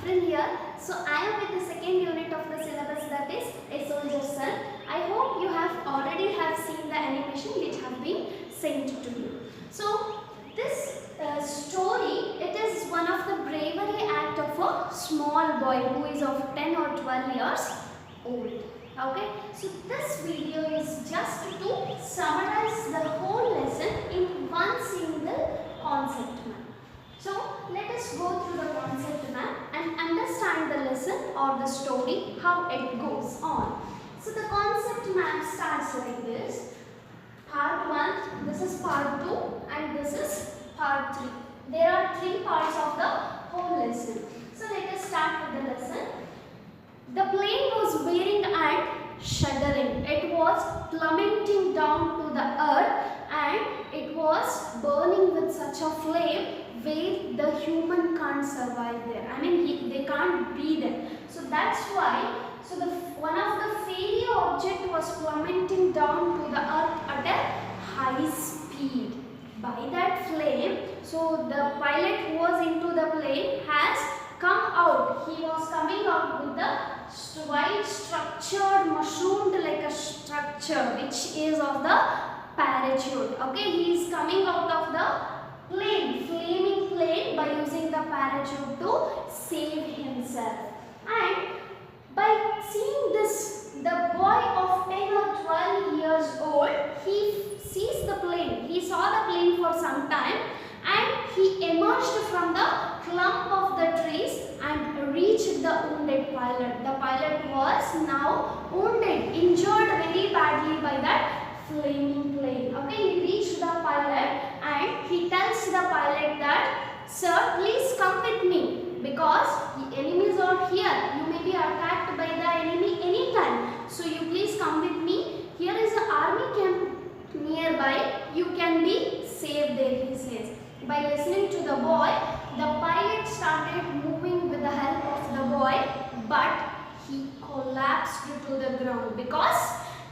Affrin here. So I am with the second unit of the syllabus, that is A Soldier's Son. I hope you have already seen the animation which have been sent to you. So this story, it is one of the bravery act of a small boy who is of 10 or 12 years old. Okay, so this video is just to summarize the whole lesson in one single concept map. So let us go through the concept map and understand the lesson or the story, how it goes on. So the concept map starts like this. Part 1, this is part 2 and this is part 3. There are 3 parts of the whole lesson. So let us start with the lesson. The plane was veering and shuddering. It was plummeting down to the earth and it was burning with such a flame where the human can't survive there. I mean, they can't be there. So that's why, one of the fairy object was plummeting down to the earth at a high speed. By that flame, so the pilot who was into the plane has come out. He was coming out with the white structured, mushroomed like a structure which is of the parachute. Okay, he is coming out of the plane, flaming plane, by using the parachute to save himself. And by seeing this, the boy of 10 or 12 years old, he sees the plane. He saw the plane for some time and he emerged from the clump of the trees and reached the wounded pilot. The pilot was now wounded, injured very badly by that flaming plane. Okay, he reached the pilot and he tells the pilot that, "Sir, please come with me because the enemies are here. You may be attacked by the enemy anytime. So you please come with me. Here is an army camp nearby. You can be saved there," he says. By listening to the boy, the pilot started moving with the help of the boy, but he collapsed to the ground because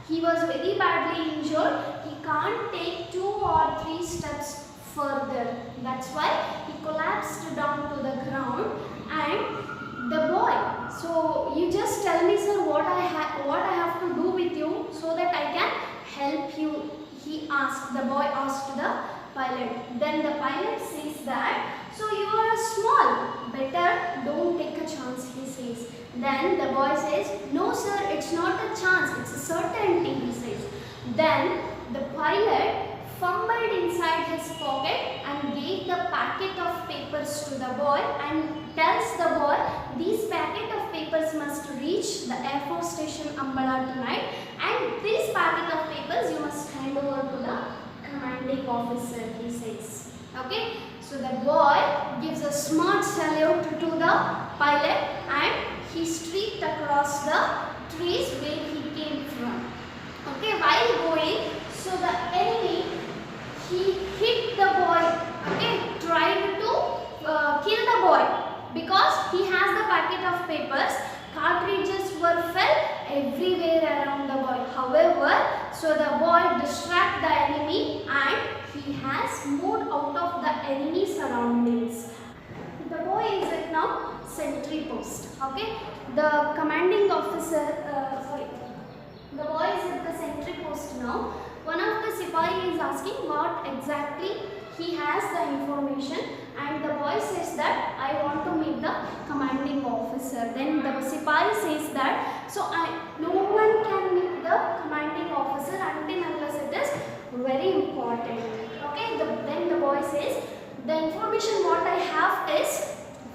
he was very badly injured. He can't take 2 or 3 steps further. That's why he collapsed down to the ground. And the boy, "So you just tell me, sir, what I have to do with you so that I can help you," he asked. The boy asked the pilot. Then the pilot says that, "So you are small, better don't take a chance," he says. Then the boy says, "No sir, it's not a chance, it's a certainty," he says. Then the pilot fumbled inside his pocket and gave the packet of papers to the boy and tells the boy, "These packet of papers must reach the Air Force Station Ambala tonight, and this packet of papers you must hand over to the commanding officer," he says. Okay, so the boy gives a smart salute to the pilot and he streaked across the trees where he came from. Okay, while going, so the enemy, he hit the boy, okay, tried to kill the boy because he has the packet of papers. Cartridges were fell everywhere around the boy. However, so the boy distracted the enemy and he has moved out of the enemy surroundings. The boy is at now sentry post. Okay, the commanding officer, the boy is at the sentry post now. One of the Sipahi is asking what exactly he has the information, and the boy says that, "I want to meet the commanding officer." Then the Sipahi says that, no one can meet the commanding officer until unless it is very important. Okay, then the boy says, "The information what I have is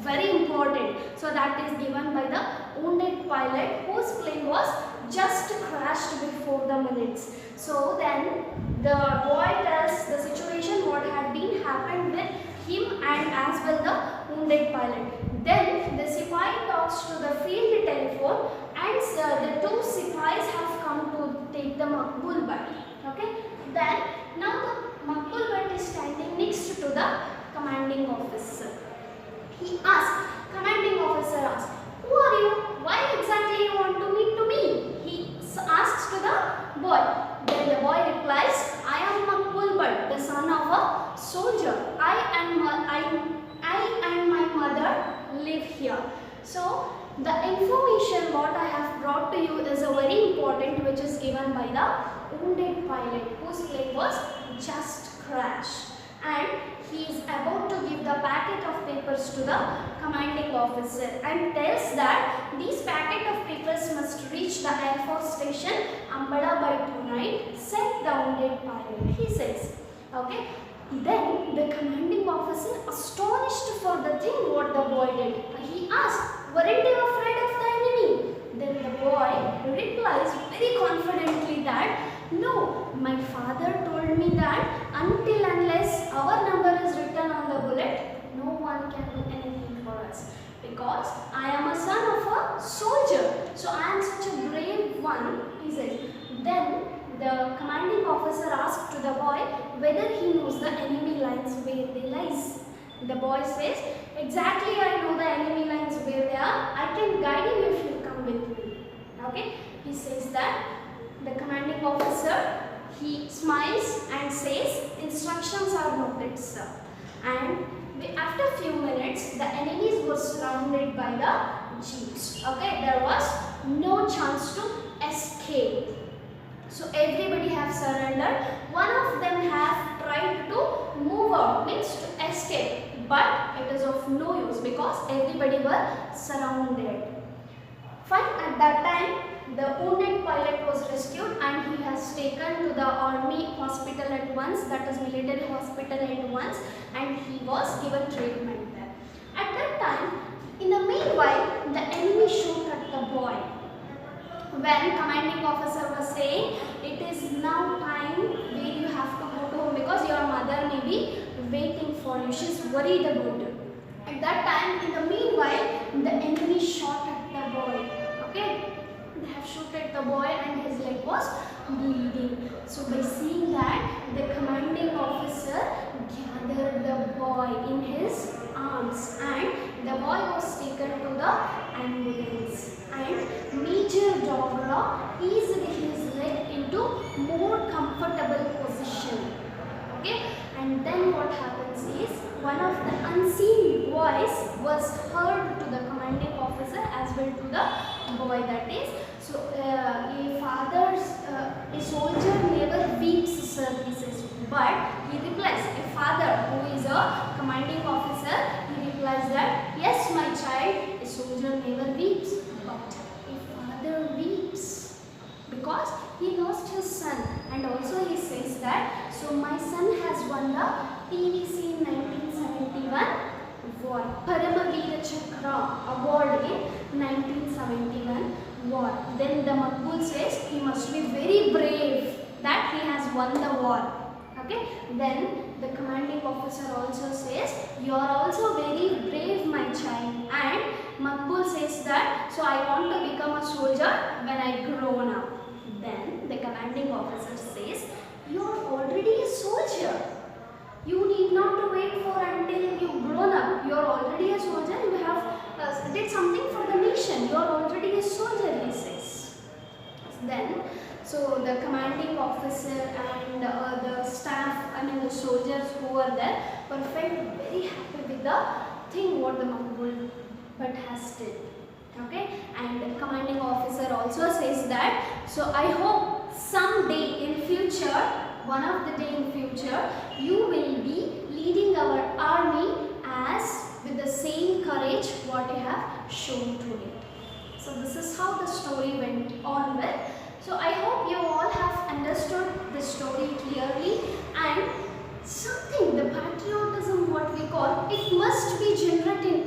very important." So that is given by the wounded pilot whose plane was just crashed before the minutes. So then the boy tells the situation what had been happened with him and as well the wounded pilot. Then the Sipahi talks to the field telephone and the 2 Sipahis have come to take the Makbul Bhat. Okay, then now the Makbul Bhat is standing next to the commanding officer. Commanding officer asks, "Who are you? Why exactly you want to meet to me?" He asks to the boy. Then the boy replies, "I am Makbul Bhat, the son of a soldier. I and my mother live here." So the information what I have brought to you is a very important, which is given by the wounded pilot whose plane was just crashed, and he is about to give the packet of papers to the commanding officer and tells that these packet of papers must reach the Air Force Station Ambala by tonight, said the wounded pilot. He says, okay. Then the commanding officer, astonished for the thing what the boy did, he asked, weren't you afraid of the enemy? Then the boy replies very confidently that, no, my father told me that until unless our number is written on the bullet, no one can do anything for us. Because I am a son of a soldier. So I am such a brave one, he says. Then the commanding officer asked to the boy whether he knows the enemy lines where they lies. The boy says, exactly, I know the enemy lines where they are. I can guide you if you come with me. Okay. He says that the commanding officer, he smiles and says, instructions are noted, sir. And after a few minutes, the enemies were surrounded by the jeeps. Okay. There was no chance to escape. So everybody have surrendered. One of them have tried to move out, means to escape, but it is of no use because everybody were surrounded. Fine. At that time, the wounded pilot was rescued and he has taken to the army hospital at once, that is military hospital at once, and he was given treatment there. At that time, in the meanwhile, the enemy shot at the boy. When commanding officer was saying, it is now time where you have to go to home because your mother may be waiting for you. She is worried about you. At that time, in the meanwhile, the enemy shot at the boy. Okay, they have shot at the boy and his leg was bleeding. So by seeing that, the commanding officer gathered the boy in his arms and the boy was taken to the ambulance. And Major Dogra eased his leg into more comfortable position. Okay, and then what happens is one of the unseen voice was heard to the commanding officer as well to the boy. That is, so a soldier never weeps, sir, he says. But he replies, a father who is a commanding officer, he replies that, yes, my child, a soldier never weeps. But a father weeps because he lost his son, and also he says that, so my son has won the PVC in 1971 war, Paramavira Chakra award in 1971 war. Then the Makbul says he must be very brave that he has won the war. Okay. Then the commanding officer also says, you are also very brave, my child. And Makbul says that, so I want to become a soldier when I grow up. Then the commanding officer says, you are already a soldier. You need not to wait for until you grown up. You are already a soldier. You have did something for the nation. You are already a soldier, he says. Then, so the commanding officer and the staff, the soldiers who were there were felt very happy with the thing what the Makbul but has did. Okay, and the commanding officer also says that, so I hope someday in future, one of the day in future, you will be leading our army as with the same courage what you have shown today. So this is how the story went on with. So I hope you all have understood the story clearly, and something, the patriotism what we call, it must be generated